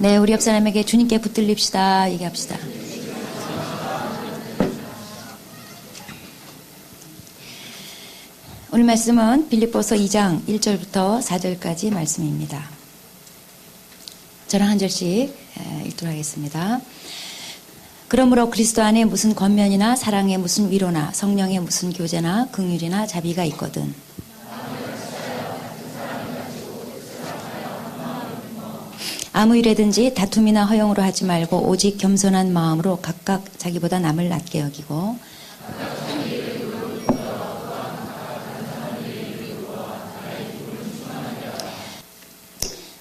네, 우리 옆 사람에게 주님께 붙들립시다. 얘기합시다. 오늘 말씀은 빌립보서 2장 1절부터 4절까지 말씀입니다. 저랑 한 절씩 읽도록 하겠습니다. 그러므로 그리스도 안에 무슨 권면이나 사랑에 무슨 위로나 성령에 무슨 교제나 긍휼이나 자비가 있거든. 아무 일에든지 다툼이나 허용으로 하지 말고 오직 겸손한 마음으로 각각 자기보다 남을 낮게 여기고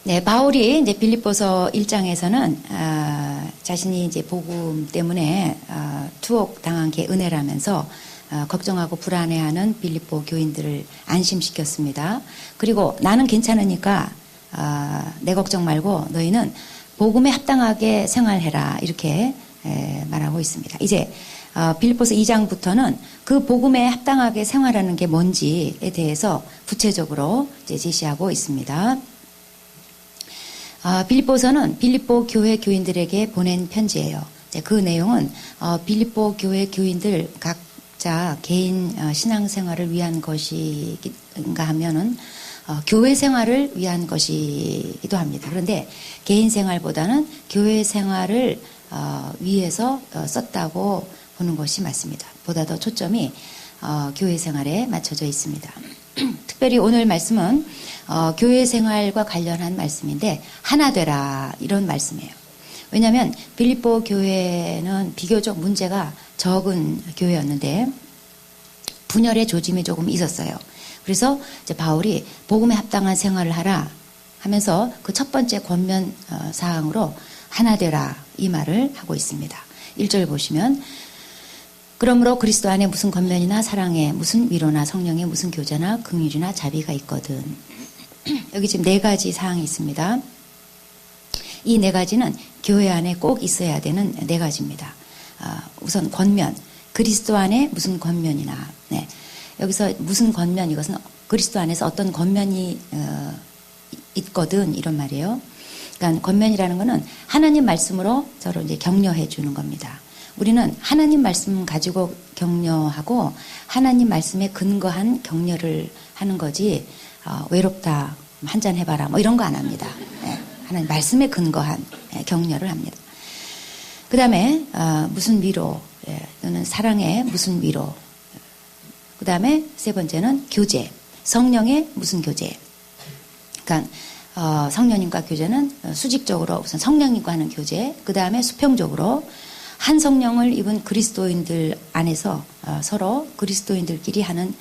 네, 바울이 이제 빌립보서 1장에서는 자신이 이제 복음 때문에 투옥당한 게 은혜라면서 걱정하고 불안해하는 빌립보 교인들을 안심시켰습니다. 그리고 나는 괜찮으니까 내 걱정 말고 너희는 복음에 합당하게 생활해라 이렇게 말하고 있습니다. 이제 빌립보서 2장부터는 그 복음에 합당하게 생활하는 게 뭔지에 대해서 구체적으로 이제 제시하고 있습니다. 빌립보서는 빌립보 교회 교인들에게 보낸 편지예요. 그 내용은 빌립보 교회 교인들 각자 개인 신앙생활을 위한 것인가 하면은 교회 생활을 위한 것이기도 합니다. 그런데 개인 생활보다는 교회 생활을 위해서 썼다고 보는 것이 맞습니다. 보다 더 초점이 교회 생활에 맞춰져 있습니다. 특별히 오늘 말씀은 교회 생활과 관련한 말씀인데 하나 되라 이런 말씀이에요. 왜냐하면 빌립보 교회는 비교적 문제가 적은 교회였는데 분열의 조짐이 조금 있었어요. 그래서 이제 바울이 복음에 합당한 생활을 하라 하면서 그 첫 번째 권면 사항으로 하나 되라 이 말을 하고 있습니다. 1절 보시면 그러므로 그리스도 안에 무슨 권면이나 사랑에 무슨 위로나 성령에 무슨 교제나 긍휼이나 자비가 있거든. 여기 지금 4가지 사항이 있습니다. 이 4가지는 교회 안에 꼭 있어야 되는 4가지입니다. 우선 권면, 그리스도 안에 무슨 권면이나 네. 여기서 무슨 권면 이것은 그리스도 안에서 어떤 권면이 있거든 이런 말이에요. 그러니까 권면이라는 것은 하나님 말씀으로 서로 이제 격려해 주는 겁니다. 우리는 하나님 말씀 가지고 격려하고 하나님 말씀에 근거한 격려를 하는 거지 외롭다 한잔 해봐라 뭐 이런 거 안 합니다. 네. 하나님 말씀에 근거한 격려를 합니다. 그 다음에 무슨 위로 또는 사랑에 무슨 위로 그 다음에 세 번째는 교제 성령의 무슨 교제 그러니까 성령님과 교제는 수직적으로 우선 성령님과 하는 교제 그 다음에 수평적으로 한 성령을 입은 그리스도인들 안에서 서로 그리스도인들끼리 하는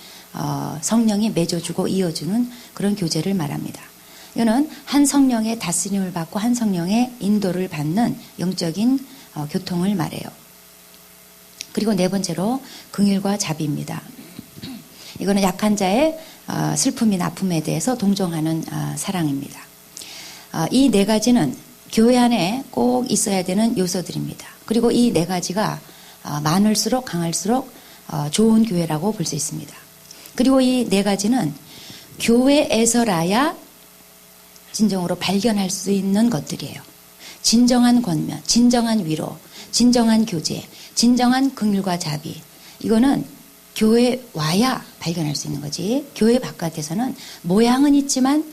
성령이 맺어주고 이어주는 그런 교제를 말합니다. 이거는 한 성령의 다스림을 받고 한 성령의 인도를 받는 영적인 교통을 말해요. 그리고 네 번째로 긍휼과 자비입니다. 이거는 약한 자의 슬픔이나 아픔에 대해서 동정하는 사랑입니다. 이 4가지는 교회 안에 꼭 있어야 되는 요소들입니다. 그리고 이 4가지가 많을수록 강할수록 좋은 교회라고 볼 수 있습니다. 그리고 이 4가지는 교회에서라야 진정으로 발견할 수 있는 것들이에요. 진정한 권면, 진정한 위로, 진정한 교제, 진정한 긍휼과 자비. 이거는 교회 와야 발견할 수 있는 거지. 교회 바깥에서는 모양은 있지만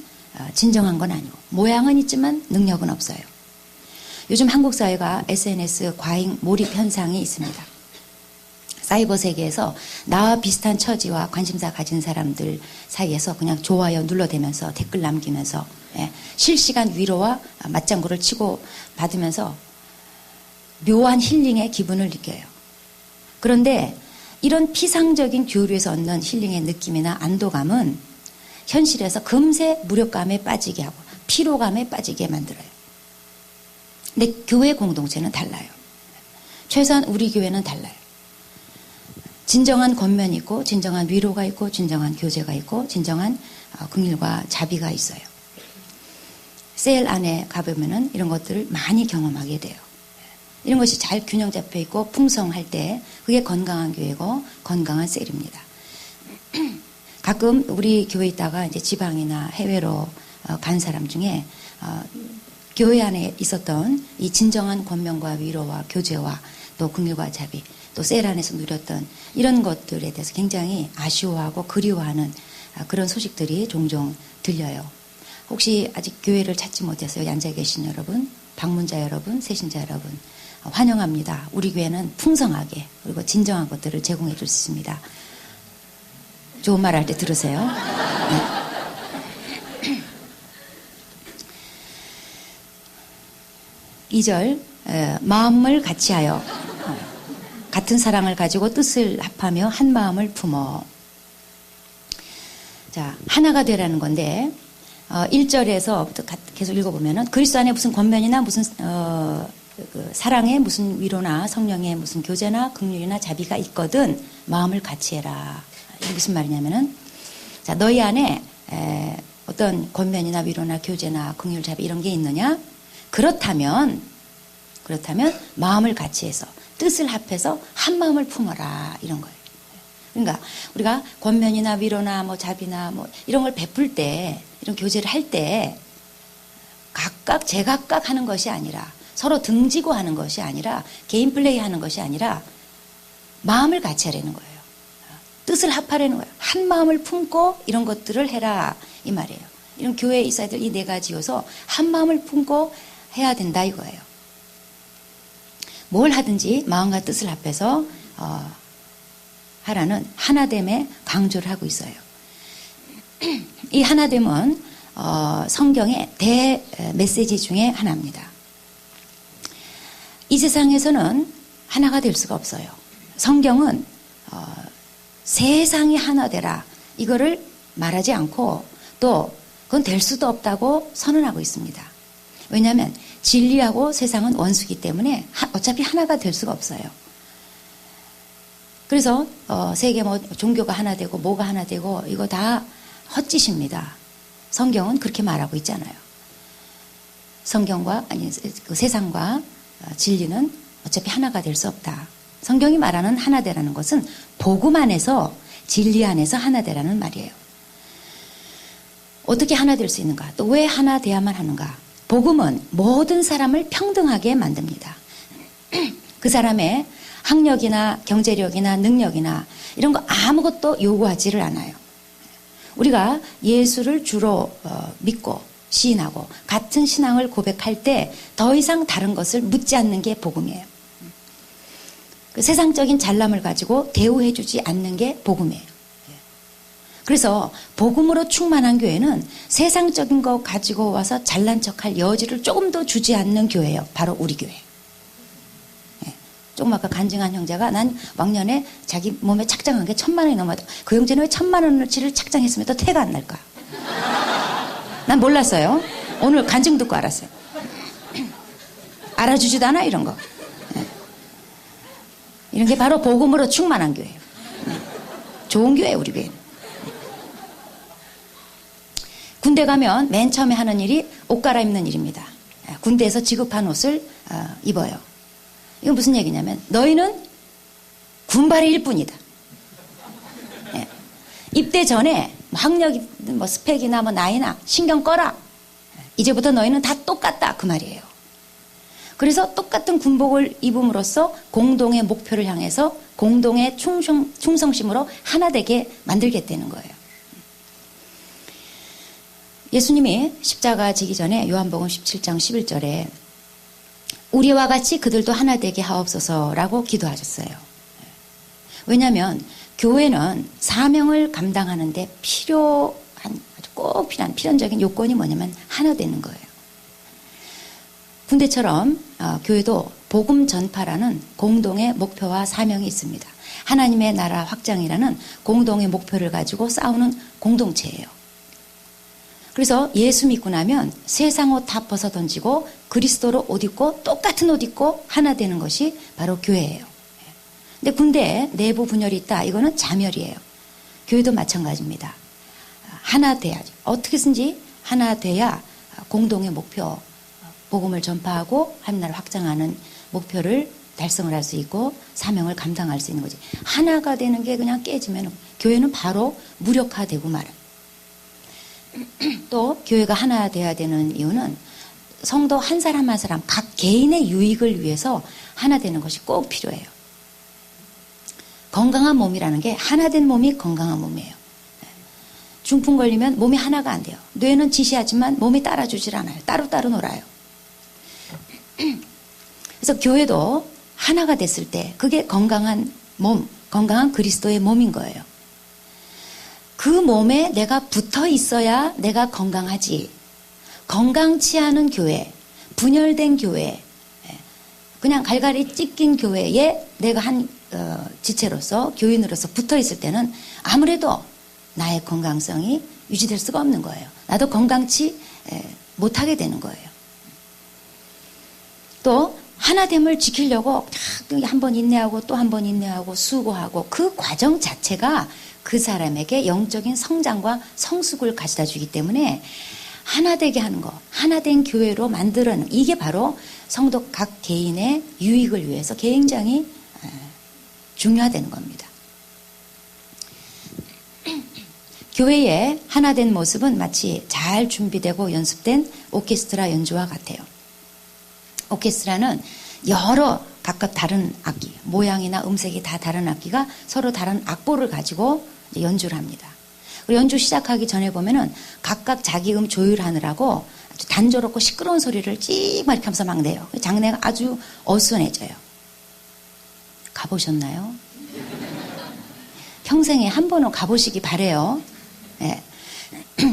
진정한 건 아니고 모양은 있지만 능력은 없어요. 요즘 한국 사회가 SNS 과잉 몰입 현상이 있습니다. 사이버 세계에서 나와 비슷한 처지와 관심사 가진 사람들 사이에서 그냥 좋아요 눌러대면서 댓글 남기면서 실시간 위로와 맞장구를 치고 받으면서 묘한 힐링의 기분을 느껴요. 그런데 이런 피상적인 교류에서 얻는 힐링의 느낌이나 안도감은 현실에서 금세 무력감에 빠지게 하고 피로감에 빠지게 만들어요. 근데 교회 공동체는 달라요. 최소한 우리 교회는 달라요. 진정한 권면이 있고 진정한 위로가 있고 진정한 교제가 있고 진정한 긍휼과 자비가 있어요. 셀 안에 가보면은 이런 것들을 많이 경험하게 돼요. 이런 것이 잘 균형 잡혀 있고 풍성할 때 그게 건강한 교회고 건강한 셀입니다. 가끔 우리 교회 있다가 이제 지방이나 해외로 간 사람 중에 교회 안에 있었던 이 진정한 권면과 위로와 교제와 또 긍휼과 자비, 또 셀 안에서 누렸던 이런 것들에 대해서 굉장히 아쉬워하고 그리워하는 그런 소식들이 종종 들려요. 혹시 아직 교회를 찾지 못해서 여기 앉아 계신 여러분, 방문자 여러분, 새신자 여러분, 환영합니다. 우리 교회는 풍성하게 그리고 진정한 것들을 제공해 줄 수 있습니다. 좋은 말 할 때 들으세요. 네. 이 절 마음을 같이하여 같은 사랑을 가지고 뜻을 합하며 한 마음을 품어. 자, 하나가 되라는 건데 1절에서 계속 읽어보면은 그리스도 안에 무슨 권면이나 무슨 그 사랑에 무슨 위로나 성령의 무슨 교제나 긍휼이나 자비가 있거든 마음을 같이 해라. 이게 무슨 말이냐면은 자, 너희 안에 어떤 권면이나 위로나 교제나 긍휼 자비 이런 게 있느냐? 그렇다면 마음을 같이 해서 뜻을 합해서 한 마음을 품어라 이런 거예요. 그러니까 우리가 권면이나 위로나 뭐 자비나 뭐 이런 걸 베풀 때 이런 교제를 할 때 각각 제각각 하는 것이 아니라 서로 등지고 하는 것이 아니라 개인 플레이 하는 것이 아니라 마음을 같이 하라는 거예요. 뜻을 합하라는 거예요. 한 마음을 품고 이런 것들을 해라 이 말이에요. 이런 교회에 있어야 될 이 네 가지여서 한 마음을 품고 해야 된다 이거예요. 뭘 하든지 마음과 뜻을 합해서 하라는 하나됨에 강조를 하고 있어요. 이 하나됨은 성경의 대메시지 중에 하나입니다. 이 세상에서는 하나가 될 수가 없어요. 성경은 세상이 하나 되라 이거를 말하지 않고 또 그건 될 수도 없다고 선언하고 있습니다. 왜냐하면 진리하고 세상은 원수이기 때문에 어차피 하나가 될 수가 없어요. 그래서 세계 뭐 종교가 하나 되고 뭐가 하나 되고 이거 다 헛짓입니다. 성경은 그렇게 말하고 있잖아요. 성경과 아니 그 세상과 진리는 어차피 하나가 될 수 없다. 성경이 말하는 하나 되라는 것은 복음 안에서 진리 안에서 하나 되라는 말이에요. 어떻게 하나 될 수 있는가? 또 왜 하나 돼야만 하는가? 복음은 모든 사람을 평등하게 만듭니다. 그 사람의 학력이나 경제력이나 능력이나 이런 거 아무것도 요구하지를 않아요. 우리가 예수를 주로 믿고 시인하고 같은 신앙을 고백할 때 더 이상 다른 것을 묻지 않는 게 복음이에요. 그 세상적인 잘남을 가지고 대우해주지 않는 게 복음이에요. 그래서 복음으로 충만한 교회는 세상적인 거 가지고 와서 잘난 척할 여지를 조금 더 주지 않는 교회예요. 바로 우리 교회. 조금 아까 간증한 형제가 난 왕년에 자기 몸에 착장한 게 1,000만 원이 넘어도 그 형제는 왜 1,000만 원어치를 착장했으면 또 태가 안 날까? 난 몰랐어요. 오늘 간증 듣고 알았어요. 알아주지도 않아 이런 거. 이런 게 바로 복음으로 충만한 교회예요. 좋은 교회예요 우리 교회는. 군대 가면 맨 처음에 하는 일이 옷 갈아입는 일입니다. 군대에서 지급한 옷을 입어요. 이건 무슨 얘기냐면 너희는 군발일 뿐이다. 예. 입대 전에 학력이 뭐 스펙이나 뭐 나이나 신경 꺼라. 이제부터 너희는 다 똑같다 그 말이에요. 그래서 똑같은 군복을 입음으로써 공동의 목표를 향해서 공동의 충성심으로 하나 되게 만들겠다는 거예요. 예수님이 십자가 지기 전에 요한복음 17장 11절에 우리와 같이 그들도 하나 되게 하옵소서라고 기도하셨어요. 왜냐하면 교회는 사명을 감당하는데 꼭 필요한 필연적인 요건이 뭐냐면 하나 되는 거예요. 군대처럼 교회도 복음 전파라는 공동의 목표와 사명이 있습니다. 하나님의 나라 확장이라는 공동의 목표를 가지고 싸우는 공동체예요. 그래서 예수 믿고 나면 세상 옷 다 벗어 던지고 그리스도로 옷 입고 똑같은 옷 입고 하나 되는 것이 바로 교회예요. 근데 군대에 내부 분열이 있다. 이거는 자멸이에요. 교회도 마찬가지입니다. 하나 돼야죠. 어떻게든지 하나 돼야 공동의 목표, 복음을 전파하고 하나를 확장하는 목표를 달성을 할 수 있고 사명을 감당할 수 있는 거지. 하나가 되는 게 그냥 깨지면 교회는 바로 무력화되고 말아요. 또 교회가 하나 돼야 되는 이유는 성도 한 사람 한 사람 각 개인의 유익을 위해서 하나 되는 것이 꼭 필요해요. 건강한 몸이라는 게 하나 된 몸이 건강한 몸이에요. 중풍 걸리면 몸이 하나가 안 돼요. 뇌는 지시하지만 몸이 따라주질 않아요. 따로따로 놀아요. 그래서 교회도 하나가 됐을 때 그게 건강한 몸, 건강한 그리스도의 몸인 거예요. 그 몸에 내가 붙어 있어야 내가 건강하지. 건강치 않은 교회, 분열된 교회, 그냥 갈갈이 찢긴 교회에 내가 한 지체로서 교인으로서 붙어 있을 때는 아무래도 나의 건강성이 유지될 수가 없는 거예요. 나도 건강치 못하게 되는 거예요. 또 하나됨을 지키려고 한 번 인내하고 또 한 번 인내하고 수고하고 그 과정 자체가 그 사람에게 영적인 성장과 성숙을 가져다 주기 때문에 하나되게 하는 거, 하나된 교회로 만들어내는 이게 바로 성도 각 개인의 유익을 위해서 굉장히 중요하다는 겁니다. 교회의 하나된 모습은 마치 잘 준비되고 연습된 오케스트라 연주와 같아요. 오케스트라는 여러 각각 다른 악기, 모양이나 음색이 다 다른 악기가 서로 다른 악보를 가지고 연주를 합니다. 그리고 연주 시작하기 전에 보면은 각각 자기 조율하느라고 아주 단조롭고 시끄러운 소리를 찌막 이렇게 하면서 막 내요. 장내가 아주 어수선해져요. 가보셨나요? 평생에 한 번은 가보시기 바래요. 네.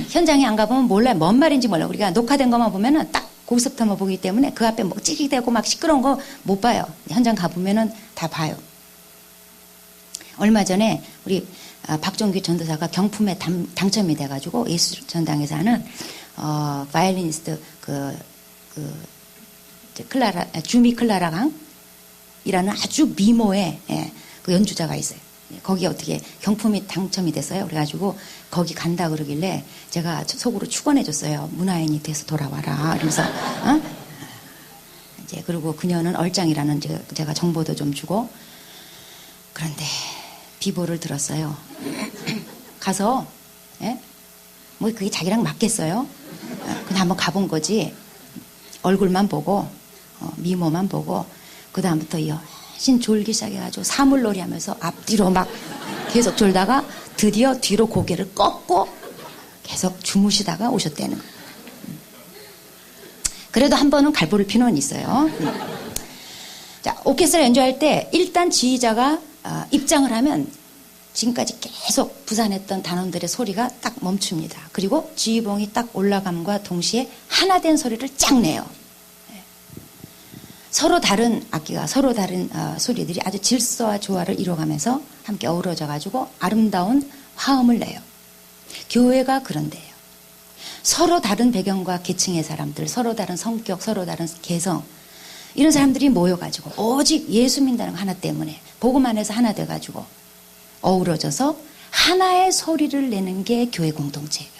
현장에 안 가보면 몰라요. 뭔 말인지 몰라요. 우리가 녹화된 것만 보면은 딱 거기서부터만 보기 때문에 그 앞에 뭐 찌릿대고 막 시끄러운 거 못 봐요. 현장 가보면은 다 봐요. 얼마 전에 우리 박종규 전도사가 경품에 당첨이 돼가지고 예수전당에서 하는 바이올리니스트 주미 클라라 강이라는 아주 미모의 그 연주자가 있어요. 거기에 어떻게 경품이 당첨이 됐어요. 그래가지고 거기 간다 그러길래 제가 속으로 축원해줬어요. 문화인이 돼서 돌아와라. 그러면서 이제 그리고 그녀는 얼짱이라는 제가 정보도 좀 주고 그런데 비보를 들었어요. 가서 뭐 그게 자기랑 맞겠어요? 그냥 한번 가본 거지. 얼굴만 보고 미모만 보고 그 다음부터 신 졸기 시작해가지고 사물놀이 하면서 앞뒤로 막 계속 졸다가 드디어 뒤로 고개를 꺾고 계속 주무시다가 오셨대는. 그래도 한 번은 갈보를 필요는 있어요. 자, 오케스트라 연주할 때 일단 지휘자가 입장을 하면 지금까지 계속 부산했던 단원들의 소리가 딱 멈춥니다. 그리고 지휘봉이 딱 올라감과 동시에 하나된 소리를 쫙 내요. 서로 다른 악기가 서로 다른 소리들이 아주 질서와 조화를 이루어가면서 함께 어우러져 가지고 아름다운 화음을 내요. 교회가 그런데요. 서로 다른 배경과 계층의 사람들, 서로 다른 성격, 서로 다른 개성 이런 사람들이 모여가지고 오직 예수 믿는다는 하나 때문에 복음 안에서 하나 돼가지고 어우러져서 하나의 소리를 내는 게 교회 공동체예요.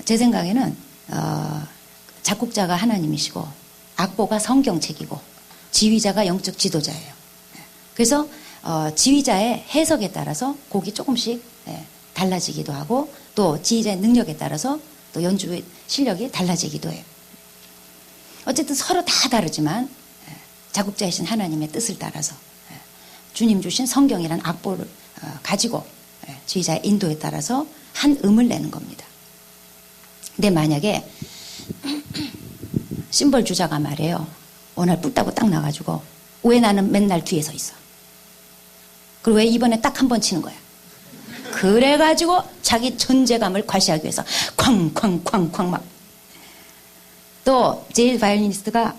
제 생각에는 작곡자가 하나님이시고 악보가 성경책이고 지휘자가 영적 지도자예요. 그래서 지휘자의 해석에 따라서 곡이 조금씩 달라지기도 하고 또 지휘자의 능력에 따라서 또 연주의 실력이 달라지기도 해요. 어쨌든 서로 다 다르지만 작곡자이신 하나님의 뜻을 따라서 주님 주신 성경이라는 악보를 가지고 지휘자의 인도에 따라서 한 음을 내는 겁니다. 근데 만약에 심벌 주자가 말이에요. 오늘 뿔 따고 딱 나가지고 왜 나는 맨날 뒤에 서 있어? 그리고 왜 이번에 딱 한 번 치는 거야? 그래가지고 자기 존재감을 과시하기 위해서 쾅쾅쾅쾅 막. 또 제이 바이올리니스트가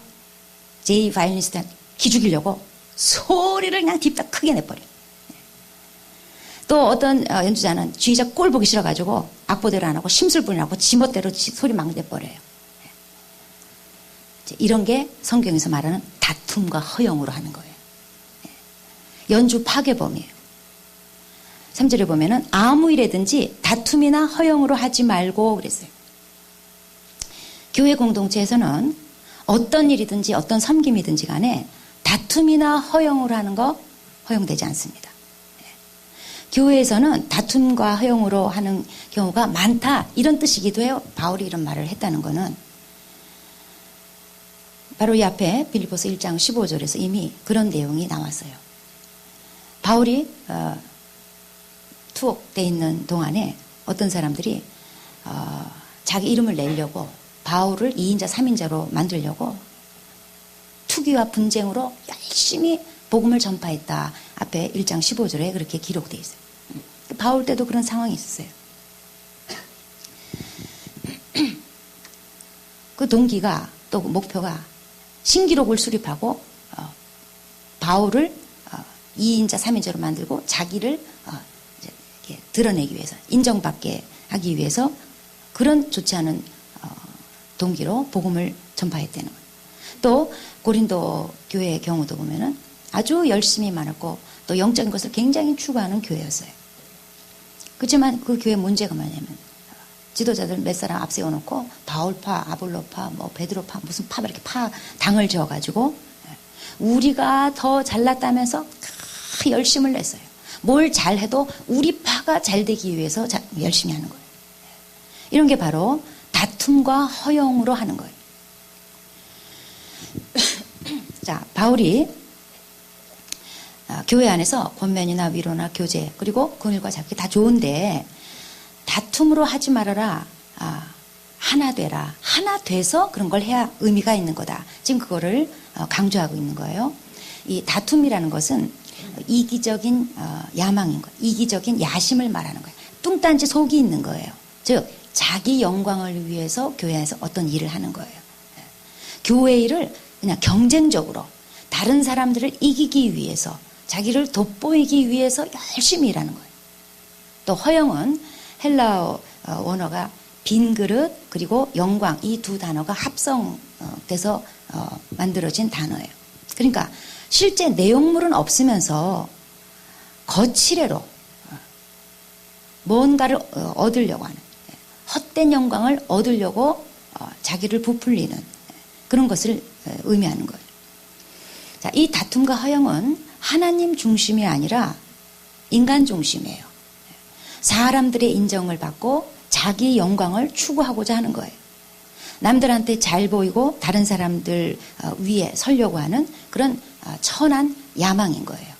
기죽이려고 소리를 그냥 딥다 크게 내버려요. 또 어떤 연주자는 지휘자 꼴 보기 싫어가지고 악보대로 안 하고 심술분이 하고 지멋대로 소리 막 내버려요. 이런 게 성경에서 말하는 다툼과 허용으로 하는 거예요. 연주 파괴범이에요. 3절에 보면은 아무 일에든지 다툼이나 허용으로 하지 말고 그랬어요. 교회 공동체에서는 어떤 일이든지 어떤 섬김이든지 간에 다툼이나 허용으로 하는 거 허용되지 않습니다. 교회에서는 다툼과 허용으로 하는 경우가 많다 이런 뜻이기도 해요. 바울이 이런 말을 했다는 거는 바로 이 앞에 빌립보서 1장 15절에서 이미 그런 내용이 나왔어요. 바울이 투옥돼 있는 동안에 어떤 사람들이 자기 이름을 내려고 바울을 2인자 3인자로 만들려고 투기와 분쟁으로 열심히 복음을 전파했다. 앞에 1장 15절에 그렇게 기록되어 있어요. 바울 때도 그런 상황이 있었어요. 그 동기가 또 목표가 신기록을 수립하고 바울을 2인자 3인자로 만들고 자기를 이렇게 드러내기 위해서 인정받게 하기 위해서 그런 좋지 않은 동기로 복음을 전파했다는 거예요. 또 고린도 교회의 경우도 보면은 아주 열심히 많았고 또 영적인 것을 굉장히 추구하는 교회였어요. 그렇지만 그 교회 문제가 뭐냐면 지도자들 몇 사람 앞세워놓고 바울파, 아볼로파, 뭐 베드로파, 무슨 파 이렇게 파 당을 지어가지고 우리가 더 잘났다면서 열심을 냈어요. 뭘 잘해도 우리 파가 잘 되기 위해서 열심히 하는 거예요. 이런 게 바로 다툼과 허영으로 하는 거예요. 자, 바울이 교회 안에서 권면이나 위로나 교제 그리고 긍휼과 잡기 다 좋은데 다툼으로 하지 말아라. 하나 되라. 하나 돼서 그런 걸 해야 의미가 있는 거다. 지금 그거를 강조하고 있는 거예요. 이 다툼이라는 것은 이기적인 야망인 거예요. 이기적인 야심을 말하는 거예요. 뚱딴지 속이 있는 거예요. 즉 자기 영광을 위해서 교회 안에서 어떤 일을 하는 거예요. 교회 일을 그냥 경쟁적으로 다른 사람들을 이기기 위해서 자기를 돋보이기 위해서 열심히 일하는 거예요. 또 허영은 헬라어 원어가 빈 그릇 그리고 영광 이 두 단어가 합성돼서 만들어진 단어예요. 그러니까 실제 내용물은 없으면서 거칠애로 뭔가를 얻으려고 하는 헛된 영광을 얻으려고 자기를 부풀리는 그런 것을 의미하는 거예요. 자, 이 다툼과 허영은 하나님 중심이 아니라 인간 중심이에요. 사람들의 인정을 받고 자기 영광을 추구하고자 하는 거예요. 남들한테 잘 보이고 다른 사람들 위에 서려고 하는 그런 천한 야망인 거예요.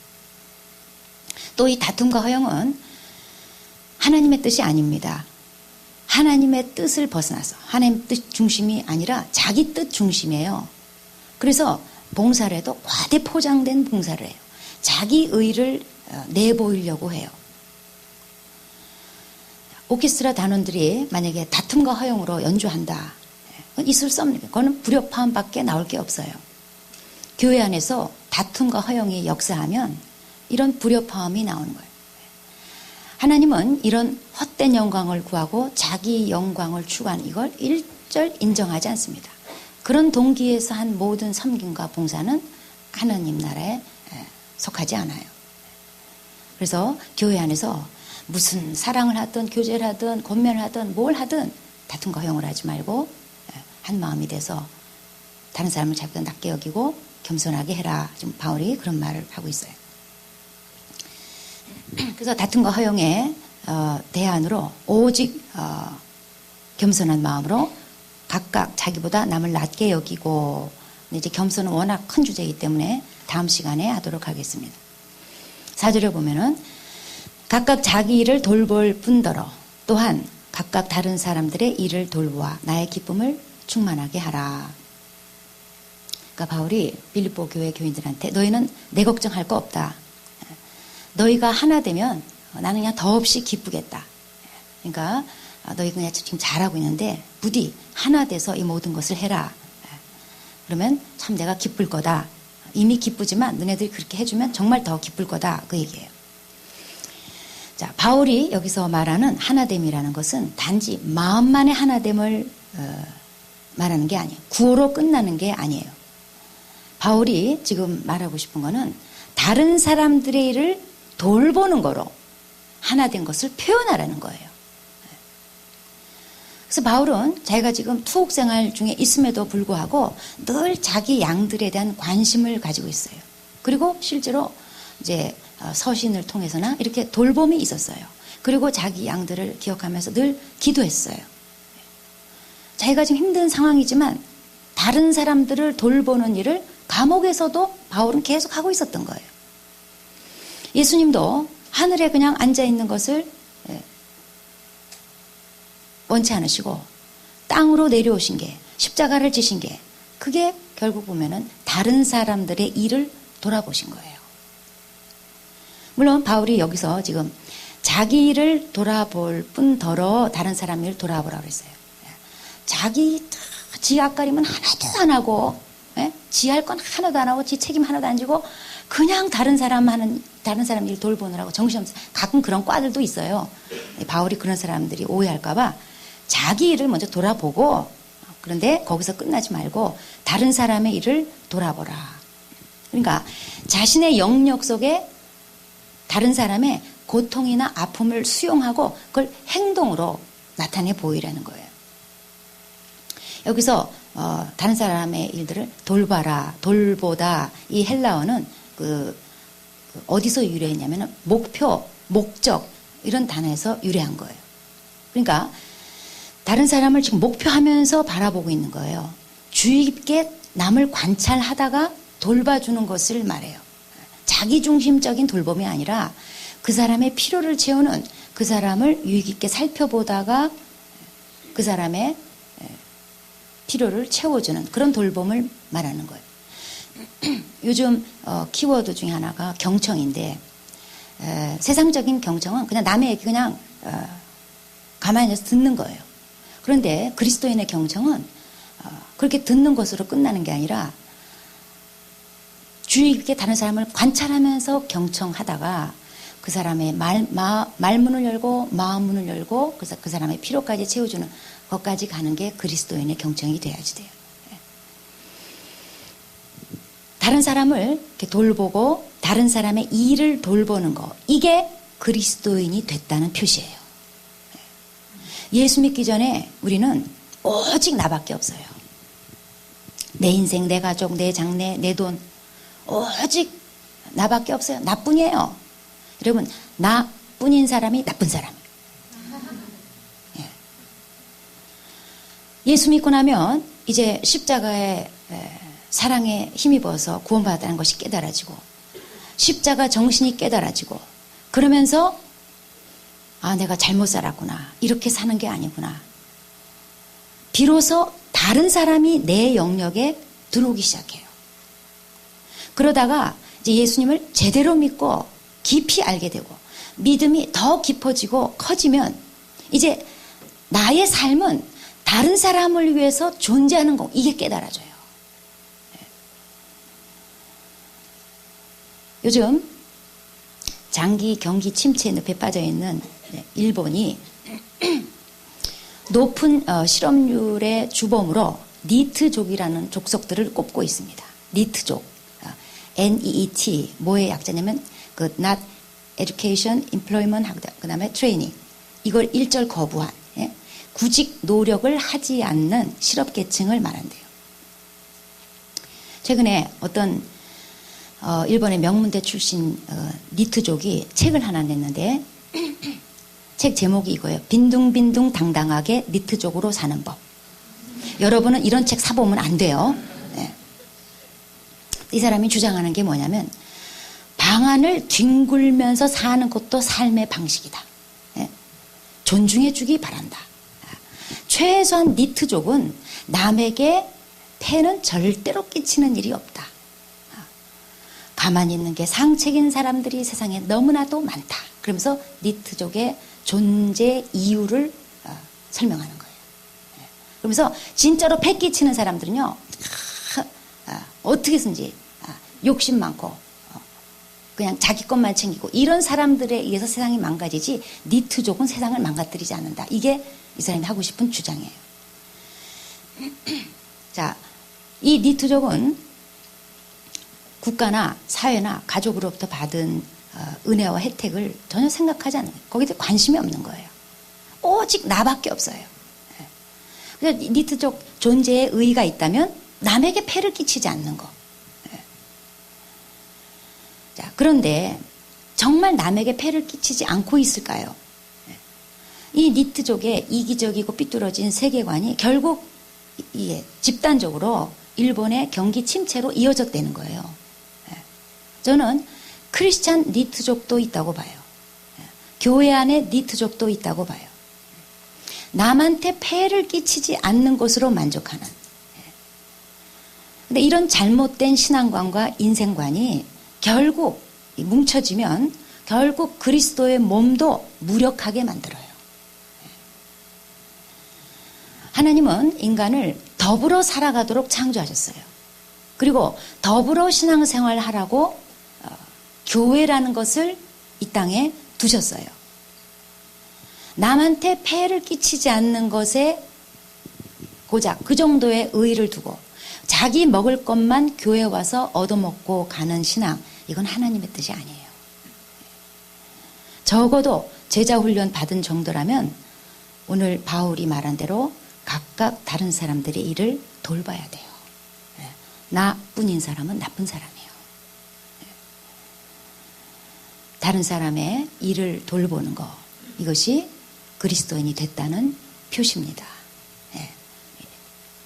또 이 다툼과 허영은 하나님의 뜻이 아닙니다. 하나님의 뜻을 벗어나서 하나님 뜻 중심이 아니라 자기 뜻 중심이에요. 그래서 봉사를 해도 과대 포장된 봉사를 해요. 자기 의를 내보이려고 해요. 오케스트라 단원들이 만약에 다툼과 허영으로 연주한다. 있을 수 없는 거예요. 그거는 불협화음밖에 나올 게 없어요. 교회 안에서 다툼과 허영이 역사하면 이런 불협화음이 나오는 거예요. 하나님은 이런 헛된 영광을 구하고 자기 영광을 추구하는 이걸 일절 인정하지 않습니다. 그런 동기에서 한 모든 섬김과 봉사는 하나님 나라에 속하지 않아요. 그래서 교회 안에서 무슨 사랑을 하든 교제를 하든 권면을 하든 뭘 하든 다툼과 허영을 하지 말고 한 마음이 돼서 다른 사람을 자기보다 낮게 여기고 겸손하게 해라. 지금 바울이 그런 말을 하고 있어요. 그래서 다툼과 허영의 대안으로 오직 겸손한 마음으로 각각 자기보다 남을 낮게 여기고 이제 겸손은 워낙 큰 주제이기 때문에 다음 시간에 하도록 하겠습니다. 4절에 보면은 각각 자기 일을 돌볼 뿐더러 또한 각각 다른 사람들의 일을 돌보아 나의 기쁨을 충만하게 하라. 그러니까 바울이 빌립보 교회 교인들한테 너희는 내 걱정할 거 없다. 너희가 하나 되면 나는 그냥 더없이 기쁘겠다. 그러니까 너희가 그냥 지금 잘하고 있는데 부디 하나 돼서 이 모든 것을 해라. 그러면 참 내가 기쁠 거다. 이미 기쁘지만 너네들이 그렇게 해주면 정말 더 기쁠 거다. 그 얘기예요. 자, 바울이 여기서 말하는 하나됨이라는 것은 단지 마음만의 하나됨을 말하는 게 아니에요. 구호로 끝나는 게 아니에요. 바울이 지금 말하고 싶은 거는 다른 사람들의 일을 돌보는 거로 하나된 것을 표현하라는 거예요. 그래서 바울은 자기가 지금 투옥 생활 중에 있음에도 불구하고 늘 자기 양들에 대한 관심을 가지고 있어요. 그리고 실제로 이제 서신을 통해서나 이렇게 돌봄이 있었어요. 그리고 자기 양들을 기억하면서 늘 기도했어요. 자기가 지금 힘든 상황이지만 다른 사람들을 돌보는 일을 감옥에서도 바울은 계속 하고 있었던 거예요. 예수님도 하늘에 그냥 앉아 있는 것을 원치 않으시고 땅으로 내려오신 게, 십자가를 지신 게, 그게 결국 보면은 다른 사람들의 일을 돌아보신 거예요. 물론 바울이 여기서 지금 자기 일을 돌아볼 뿐더러 다른 사람 일을 돌아보라고 했어요. 지 앞가림은 하나도 안 하고, 지 할 건 하나도 안 하고, 지 책임 하나도 안 지고, 그냥 다른 사람 일 돌보느라고 정신없어. 가끔 그런 과들도 있어요. 바울이 그런 사람들이 오해할까봐 자기 일을 먼저 돌아보고, 그런데 거기서 끝나지 말고 다른 사람의 일을 돌아보라. 그러니까 자신의 영역 속에 다른 사람의 고통이나 아픔을 수용하고 그걸 행동으로 나타내 보이라는 거예요. 여기서 다른 사람의 일들을 돌봐라, 돌보다, 이 헬라어는 어디서 유래했냐면 목표, 목적 이런 단어에서 유래한 거예요. 그러니까 다른 사람을 지금 목표하면서 바라보고 있는 거예요. 주의 깊게 남을 관찰하다가 돌봐주는 것을 말해요. 자기중심적인 돌봄이 아니라 그 사람의 필요를 채우는, 그 사람을 유의 깊게 살펴보다가 그 사람의 필요를 채워주는 그런 돌봄을 말하는 거예요. 요즘 키워드 중에 하나가 경청인데, 세상적인 경청은 그냥 남의 얘기 그냥 가만히 앉아서 듣는 거예요. 그런데 그리스도인의 경청은 그렇게 듣는 것으로 끝나는 게 아니라 주의 깊게 다른 사람을 관찰하면서 경청하다가 그 사람의 말문을 열고 마음문을 열고 그래서 그 사람의 필요까지 채워주는 것까지 가는 게 그리스도인의 경청이 돼야지 돼요. 다른 사람을 이렇게 돌보고 다른 사람의 일을 돌보는 거, 이게 그리스도인이 됐다는 표시예요. 예수 믿기 전에 우리는 오직 나밖에 없어요. 내 인생, 내 가족, 내 장래, 내 돈, 오직 나밖에 없어요. 나뿐이에요. 여러분, 나뿐인 사람이 나쁜 사람이에요. 예수 믿고 나면 이제 십자가의 사랑에 힘입어서 구원받았다는 것이 깨달아지고, 십자가 정신이 깨달아지고, 그러면서 내가 잘못 살았구나, 이렇게 사는 게 아니구나, 비로소 다른 사람이 내 영역에 들어오기 시작해요. 그러다가 이제 예수님을 제대로 믿고 깊이 알게 되고 믿음이 더 깊어지고 커지면 이제 나의 삶은 다른 사람을 위해서 존재하는 거, 이게 깨달아져요. 요즘 장기 경기 침체 늪에 빠져 있는 일본이 높은 실업률의 주범으로 니트족이라는 족속들을 꼽고 있습니다. 니트족, NEET, 뭐의 약자냐면 Not Education, Employment, 그 다음에 Training, 이걸 일절 거부한, 구직 노력을 하지 않는 실업계층을 말한대요. 최근에 어떤 일본의 명문대 출신 니트족이 책을 하나 냈는데 책 제목이 이거예요. 빈둥빈둥 당당하게 니트족으로 사는 법. 여러분은 이런 책 사보면 안 돼요. 이 사람이 주장하는 게 뭐냐면 방 안을 뒹굴면서 사는 것도 삶의 방식이다. 존중해 주기 바란다. 최소한 니트족은 남에게 폐는 절대로 끼치는 일이 없다. 가만히 있는 게 상책인 사람들이 세상에 너무나도 많다. 그러면서 니트족의 존재 이유를 설명하는 거예요. 그러면서 진짜로 폐 끼치는 사람들은요, 어떻게든지 욕심 많고 그냥 자기 것만 챙기고 이런 사람들에 의해서 세상이 망가지지, 니트족은 세상을 망가뜨리지 않는다. 이게 이 사람이 하고 싶은 주장이에요. 자, 이 니트족은 국가나 사회나 가족으로부터 받은 은혜와 혜택을 전혀 생각하지 않는 거예요. 거기에 관심이 없는 거예요. 오직 나밖에 없어요. 그래서 니트족 존재에 의의가 있다면 남에게 폐를 끼치지 않는 거. 자, 그런데 정말 남에게 폐를 끼치지 않고 있을까요? 이 니트족의 이기적이고 삐뚤어진 세계관이 결국 이게 집단적으로 일본의 경기 침체로 이어졌다는 거예요. 저는 크리스찬 니트족도 있다고 봐요. 교회 안에 니트족도 있다고 봐요. 남한테 폐해를 끼치지 않는 것으로 만족하는. 근데 이런 잘못된 신앙관과 인생관이 결국 뭉쳐지면 결국 그리스도의 몸도 무력하게 만들어요. 하나님은 인간을 더불어 살아가도록 창조하셨어요. 그리고 더불어 신앙생활 하라고 교회라는 것을 이 땅에 두셨어요. 남한테 폐해를 끼치지 않는 것에 고작 그 정도의 의의를 두고 자기 먹을 것만 교회 와서 얻어먹고 가는 신앙, 이건 하나님의 뜻이 아니에요. 적어도 제자 훈련 받은 정도라면 오늘 바울이 말한 대로 각각 다른 사람들의 일을 돌봐야 돼요. 나뿐인 사람은 나쁜 사람이에요. 다른 사람의 일을 돌보는 거, 이것이 그리스도인이 됐다는 표시입니다.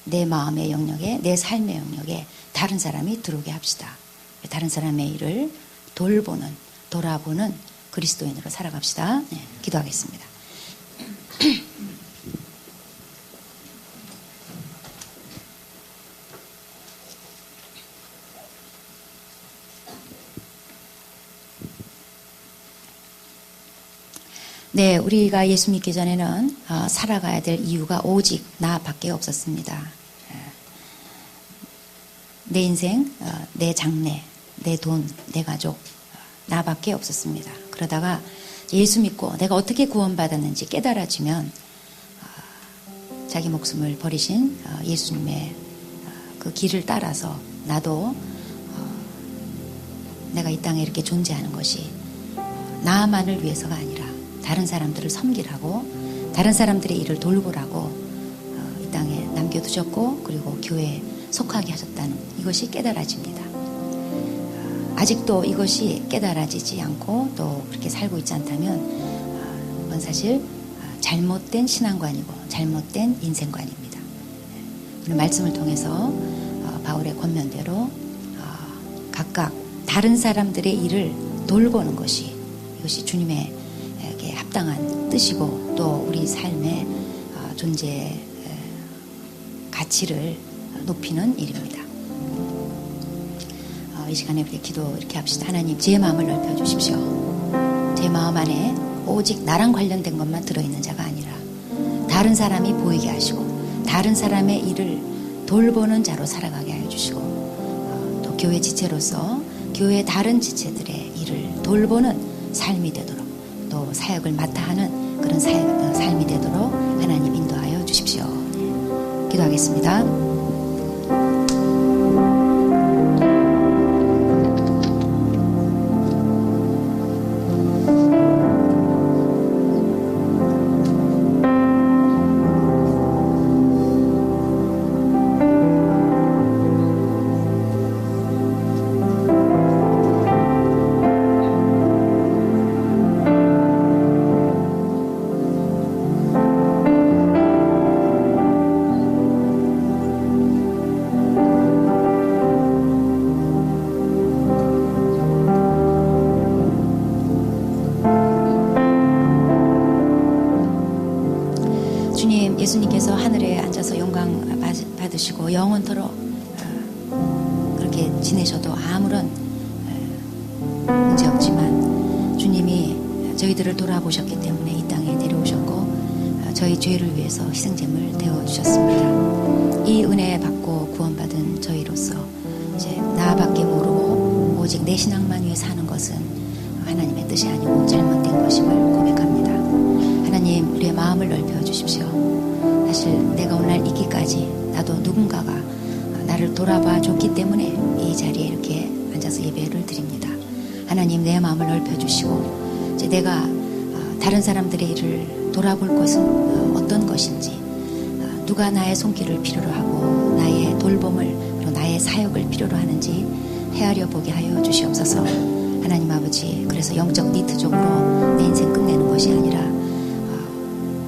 내 마음의 영역에, 내 삶의 영역에 다른 사람이 들어오게 합시다. 다른 사람의 일을 돌보는, 돌아보는 그리스도인으로 살아갑시다. 기도하겠습니다. 네, 우리가 예수 믿기 전에는 살아가야 될 이유가 오직 나밖에 없었습니다. 내 인생, 내 장래, 내 돈, 내 가족, 나밖에 없었습니다. 그러다가 예수 믿고 내가 어떻게 구원받았는지 깨달아지면 자기 목숨을 버리신 예수님의 그 길을 따라서 나도 내가 이 땅에 이렇게 존재하는 것이 나만을 위해서가 아니라 다른 사람들을 섬기라고, 다른 사람들의 일을 돌보라고 이 땅에 남겨두셨고, 그리고 교회에 속하게 하셨다는 이것이 깨달아집니다. 아직도 이것이 깨달아지지 않고 또 그렇게 살고 있지 않다면 그건 사실 잘못된 신앙관이고 잘못된 인생관입니다. 오늘 말씀을 통해서 바울의 권면대로 각각 다른 사람들의 일을 돌보는 것이, 이것이 주님의 합당한 뜻이고 또 우리 삶의 존재 가치를 높이는 일입니다. 이 시간에 우리 기도 이렇게 합시다. 하나님, 제 마음을 넓혀주십시오. 제 마음 안에 오직 나랑 관련된 것만 들어있는 자가 아니라 다른 사람이 보이게 하시고 다른 사람의 일을 돌보는 자로 살아가게 하여 주시고 또 교회 지체로서 교회 다른 지체들의 일을 돌보는 삶이 되도록 또 사역을 맡아 하는 그런 삶이 되도록 하나님 인도하여 주십시오. 기도하겠습니다. 예수님께서 하늘에 앉아서 영광 받으시고 영원토록 그렇게 지내셔도 아무런 문제 없지만 주님이 저희들을 돌아보셨기 때문에 이 땅에 내려오셨고 저희 죄를 위해서 희생제물 되어주셨습니다. 이 은혜 받고 구원받은 저희로서 이제 나밖에 모르고 오직 내 신앙만 위해 사는 것은 하나님의 뜻이 아니고 잘못된 것임을 고백합니다. 하나님, 우리의 마음을 넓혀주십시오. 사실 내가 오늘 있기까지 나도 누군가가 나를 돌아봐 줬기 때문에 이 자리에 이렇게 앉아서 예배를 드립니다. 하나님, 내 마음을 넓혀주시고 이제 내가 다른 사람들의 일을 돌아볼 것은 어떤 것인지, 누가 나의 손길을 필요로 하고 나의 돌봄을 그리고 나의 사역을 필요로 하는지 헤아려 보게 하여 주시옵소서. 하나님 아버지, 그래서 영적 니트적으로 내 인생 끝내는 것이 아니라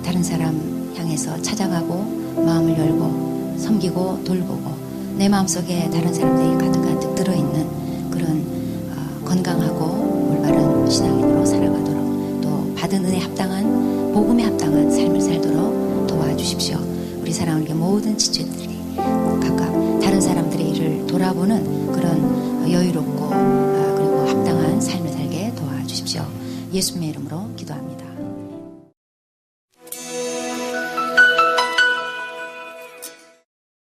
다른 사람 향해서 찾아가고 마음을 열고 섬기고 돌보고 내 마음속에 다른 사람들이 가득가득 들어있는 그런 건강하고 올바른 신앙인으로 살아가도록 또 받은 은혜에 합당한 복음에 합당한 삶을 살도록 도와주십시오. 우리 사랑하는 모든 지체들이 각각 다른 사람들의 일을 돌아보는 그런 여유롭고 그리고 합당한 삶을 살게 도와주십시오. 예수님의 이름으로 기도합니다.